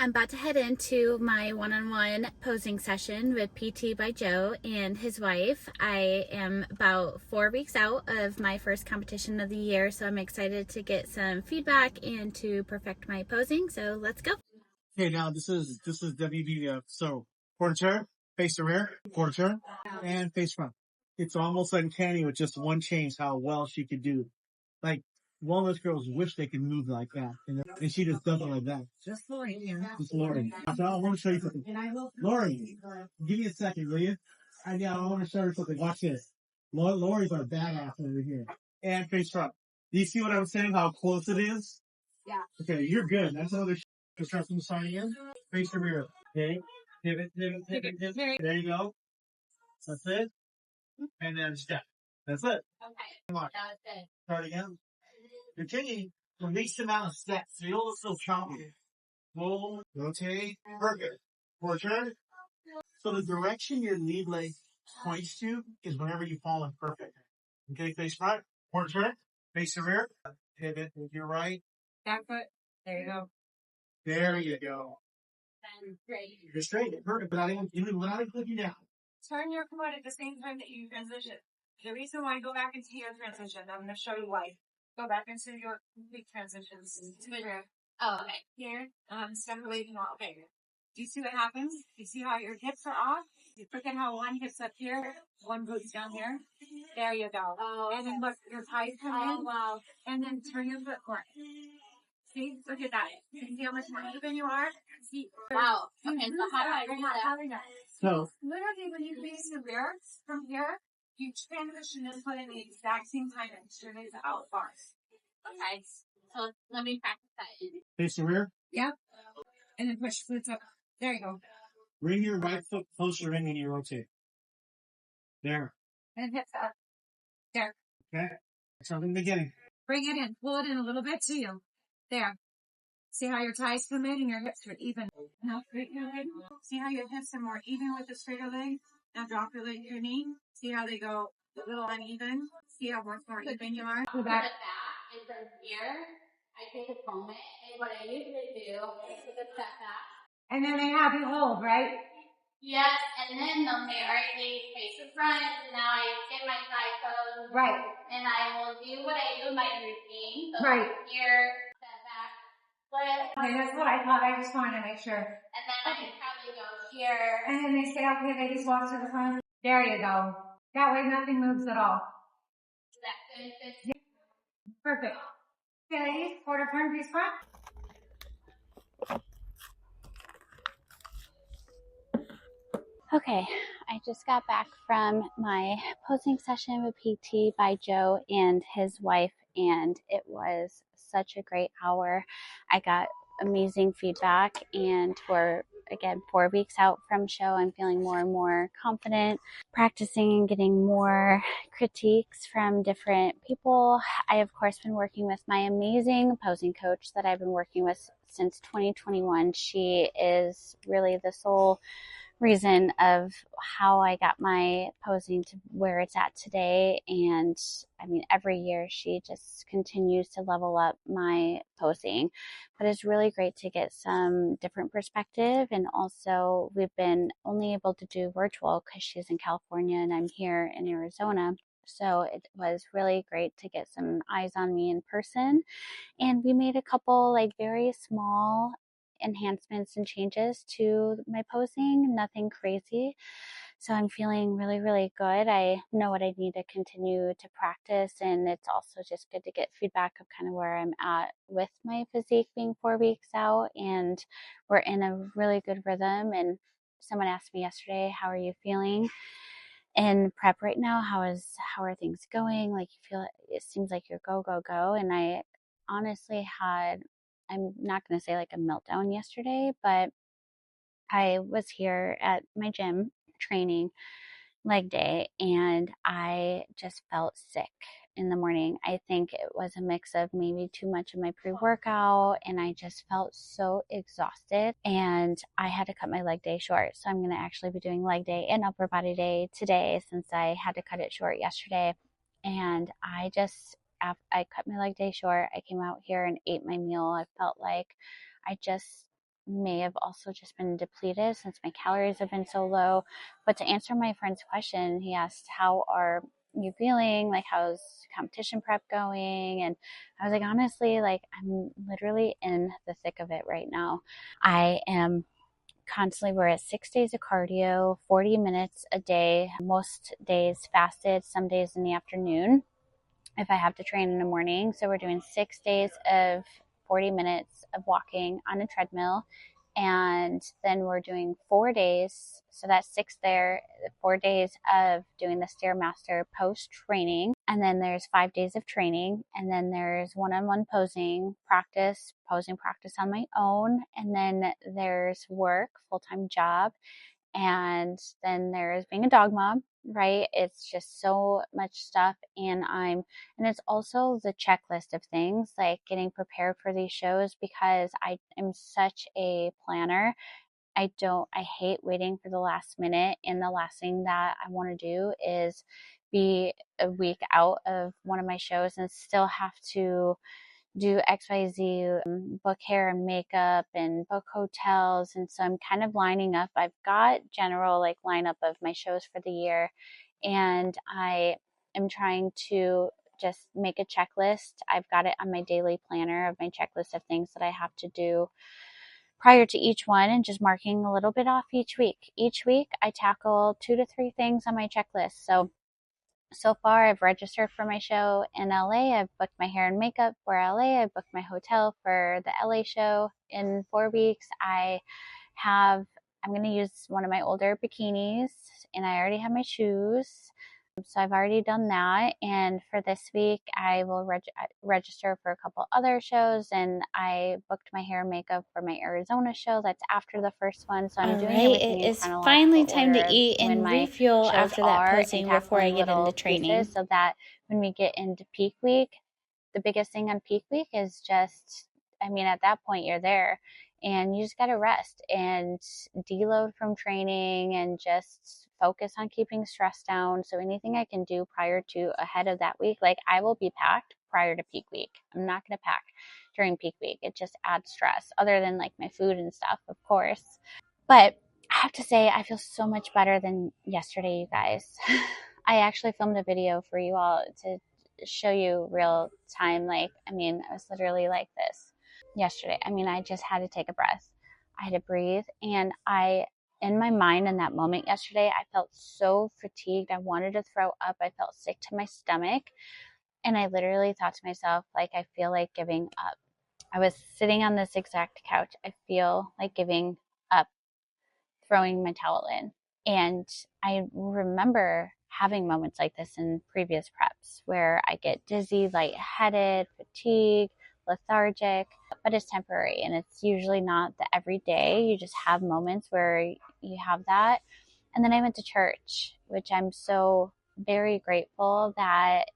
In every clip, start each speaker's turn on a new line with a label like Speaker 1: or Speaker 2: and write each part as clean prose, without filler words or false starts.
Speaker 1: I'm about to head into my one-on-one posing session with PT by Joe and his wife. I am about 4 weeks out of my first competition of the year, so I'm excited to get some feedback and to perfect my posing. So let's go.
Speaker 2: Okay, now this is WB. So quarter turn, face to rear, quarter turn, and face front. It's almost uncanny with just one change how well she could do. Like wellness girls wish they could move like that, and she just does it like that. Just Lori, yeah. Just Lori. So I want to show you something. Lori, give me a second, will you? I want to show you something. Watch this. Lori's our badass over here. And face front. Do you see what I'm saying? How close it is? Yeah. Okay, you're good. That's another. Just start from the side again. Face the rear. Okay. Pivot. There you go. That's it. And then step. That's it. Okay. Come on. That was good. Start again. Continue the least amount of steps. So you'll still count. Roll, rotate. Perfect. For a turn. So the direction your lead leg points to is whenever you fall in perfect. Okay, face front. For a turn. Face the rear. Pivot with your right.
Speaker 3: Back foot. There you go.
Speaker 2: There you go.
Speaker 3: And straight.
Speaker 2: You're straight. Perfect. But I didn't click you down.
Speaker 3: Turn your foot at the same time that you transition. The reason why, go back into your transition. I'm going to show you why. Go back into your complete transitions. Oh, okay. Here. Step away from all. Okay. Do you see what happens? You see how your hips are off? You look at how one hip's up here, one goes down here. There you go. Oh, and then look, your thighs come in. Oh, wow. And then turn your foot forward. See, look at that. You can see how much more even you are. See,
Speaker 1: Wow. Okay, so how do I do that?
Speaker 2: So
Speaker 3: literally, when you face the rear from here, you transition and put in the exact same time and turn it out bars.
Speaker 1: Okay, so let me practice that.
Speaker 2: face the rear.
Speaker 3: Yep. And then push flutes up. There you go.
Speaker 2: Bring your right foot closer in when you rotate. There.
Speaker 3: And hips up. There.
Speaker 2: Okay. So in the beginning.
Speaker 3: Bring it in. Pull it in a little bit to you. There. See how your thighs come in and your hips are even. Now straighten your leg. See how your hips are more even with the straighter leg. Now drop your leg to your knee. See how they go a little uneven. See how much more even you are.
Speaker 1: Go back. And from here, I take a moment, and what I usually do is take a step back.
Speaker 3: And then they have you hold, right?
Speaker 1: Yes, and then they'll say, all right, ladies, face the front, and now I get my thigh pose.
Speaker 3: Right.
Speaker 1: And I will do what I do in my routine. So
Speaker 3: right.
Speaker 1: Here, step back, flip.
Speaker 3: Okay, that's what I thought. I just wanted to make sure.
Speaker 1: And then I can probably go here.
Speaker 3: And then they say, okay, ladies, walk to the front. There you go. That way nothing moves at all.
Speaker 1: Is that good?
Speaker 3: Yeah. Perfect. Okay, ladies, quarter turn, face front.
Speaker 1: Okay, I just got back from my posing session with PT by Joe and his wife, and it was such a great hour. I got amazing feedback, and we're, again, 4 weeks out from show. I'm feeling more and more confident, practicing and getting more critiques from different people. I, of course, been working with my amazing posing coach that I've been working with since 2021. She is really the sole reason of how I got my posing to where it's at today. And I mean, every year she just continues to level up my posing, but it's really great to get some different perspective. And also we've been only able to do virtual because she's in California and I'm here in Arizona. So it was really great to get some eyes on me in person. And we made a couple like very small enhancements and changes to my posing, nothing crazy. So I'm feeling really, really good. I know what I need to continue to practice, and it's also just good to get feedback of kind of where I'm at with my physique being 4 weeks out, and we're in a really good rhythm. And someone asked me yesterday, how are you feeling in prep right now? How are things going? Like, you feel, it seems like you're go, go, go. And I honestly had, I'm not going to say like a meltdown yesterday, but I was here at my gym training leg day and I just felt sick in the morning. I think it was a mix of maybe too much of my pre-workout, and I just felt so exhausted, and I had to cut my leg day short. So I'm going to actually be doing leg day and upper body day today since I had to cut it short yesterday. And I cut my leg day short. I came out here and ate my meal. I felt like I just may have also just been depleted since my calories have been so low. But to answer my friend's question, he asked, how are you feeling? Like, how's competition prep going? And I was like, honestly, like, I'm literally in the thick of it right now. I am constantly, we're at 6 days of cardio, 40 minutes a day, most days fasted, some days in the afternoon if I have to train in the morning. So we're doing 6 days of 40 minutes of walking on a treadmill. And then we're doing 4 days. So that's six there, 4 days of doing the Stairmaster post training. And then there's 5 days of training. And then there's one-on-one posing practice on my own. And then there's work, full-time job. And then there's being a dog mom, right? It's just so much stuff. And it's also the checklist of things, like getting prepared for these shows, because I am such a planner. I hate waiting for the last minute. And the last thing that I want to do is be a week out of one of my shows and still have to do XYZ, book hair and makeup and book hotels. And so I'm kind of lining up. I've got general like lineup of my shows for the year, and I am trying to just make a checklist. I've got it on my daily planner of my checklist of things that I have to do prior to each one, and just marking a little bit off each week. Each week I tackle 2 to 3 things on my checklist. So far, I've registered for my show in LA. I've booked my hair and makeup for LA. I've booked my hotel for the LA show in 4 weeks. I'm going to use one of my older bikinis, and I already have my shoes. So I've already done that. And for this week, I will register for a couple other shows. And I booked my hair and makeup for my Arizona show. That's after the first one. So I'm doing everything in chronological order. Finally time to eat and refuel after that posing before I get into training. So that when we get into peak week, the biggest thing on peak week is just, at that point you're there and you just got to rest and deload from training and just focus on keeping stress down. So anything I can do prior to ahead of that week, like I will be packed prior to peak week. I'm not going to pack during peak week. It just adds stress, other than like my food and stuff, of course. But I have to say, I feel so much better than yesterday, you guys. I actually filmed a video for you all to show you real time. I was literally like this yesterday. I just had to take a breath. I had to breathe. And in my mind in that moment yesterday, I felt so fatigued. I wanted to throw up. I felt sick to my stomach. And I literally thought to myself, I feel like giving up. I was sitting on this exact couch. I feel like giving up, throwing my towel in. And I remember having moments like this in previous preps where I get dizzy, lightheaded, fatigued, lethargic, but it's temporary, and it's usually not the everyday. You just have moments where you have that. And then I went to church, which I'm so very grateful that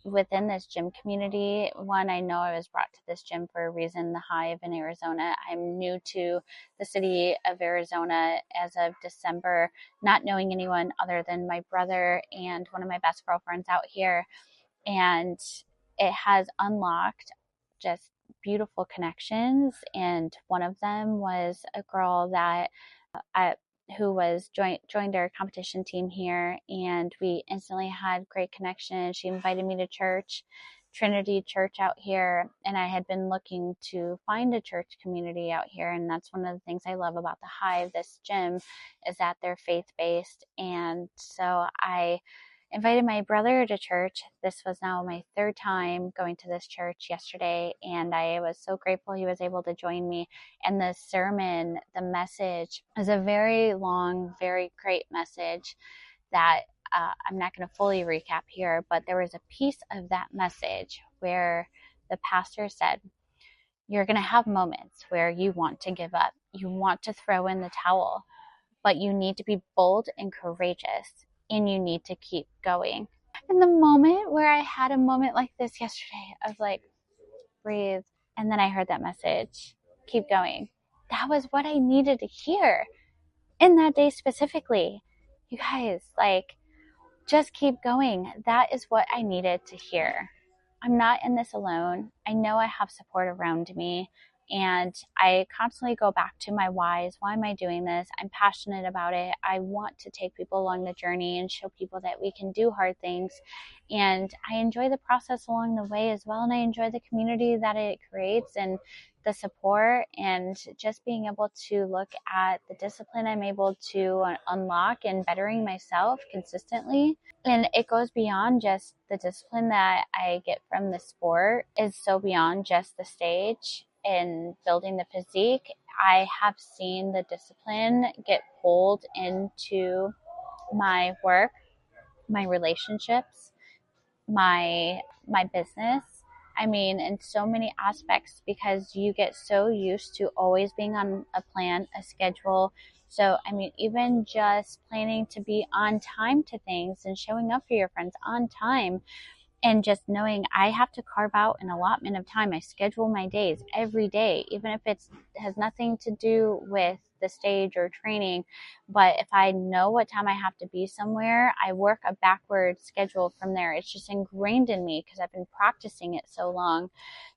Speaker 1: within this gym community, one, I know I was brought to this gym for a reason, the Hive in Arizona. I'm new to the city of Arizona as of December, not knowing anyone other than my brother and one of my best girlfriends out here. And it has unlocked just beautiful connections. And one of them was a girl that who was joined our competition team here, and we instantly had great connection. She invited me to church, Trinity Church out here, and I had been looking to find a church community out here, and that's one of the things I love about the Hive, this gym, is that they're faith-based. And so I invited my brother to church. This was now my third time going to this church yesterday, and I was so grateful he was able to join me. And the sermon, the message, is a very long, very great message that I'm not going to fully recap here, but there was a piece of that message where the pastor said, you're going to have moments where you want to give up. You want to throw in the towel, but you need to be bold and courageous, and you need to keep going. In the moment where I had a moment like this yesterday, I was like, breathe. And then I heard that message, keep going. That was what I needed to hear in that day specifically. You guys, just keep going. That is what I needed to hear. I'm not in this alone. I know I have support around me, And I constantly go back to my whys. Why am I doing this? I'm passionate about it. I want to take people along the journey and show people that we can do hard things. And I enjoy the process along the way as well. And I enjoy the community that it creates and the support, and just being able to look at the discipline I'm able to unlock and bettering myself consistently. And it goes beyond just the discipline that I get from the sport, is so beyond just the stage and building the physique. I have seen the discipline get pulled into my work, my relationships, my business. I mean, in so many aspects, because you get so used to always being on a plan, a schedule. So, I mean, even just planning to be on time to things and showing up for your friends on time, and just knowing I have to carve out an allotment of time. I schedule my days every day, even if it has nothing to do with the stage or training. But if I know what time I have to be somewhere, I work a backward schedule from there. It's just ingrained in me because I've been practicing it so long.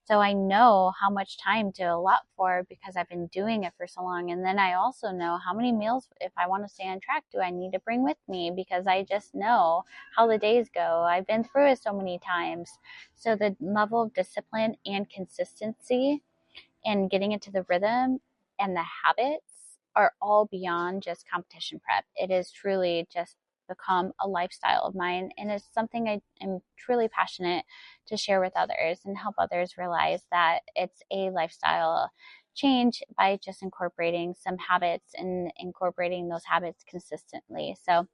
Speaker 1: So I know how much time to allot for because I've been doing it for so long. And then I also know how many meals, if I want to stay on track, do I need to bring with me, because I just know how the days go. I've been through it so many times. So the level of discipline and consistency and getting into the rhythm and the habits are all beyond just competition prep. It is truly just become a lifestyle of mine, and it's something I am truly passionate to share with others and help others realize that it's a lifestyle change by just incorporating some habits and incorporating those habits consistently. So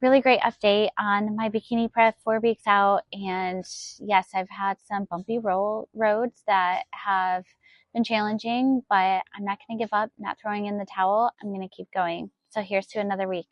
Speaker 1: really great update on my bikini prep 4 weeks out. And yes, I've had some bumpy roads that have been challenging, but I'm not going to give up, not throwing in the towel. I'm going to keep going. So here's to another week.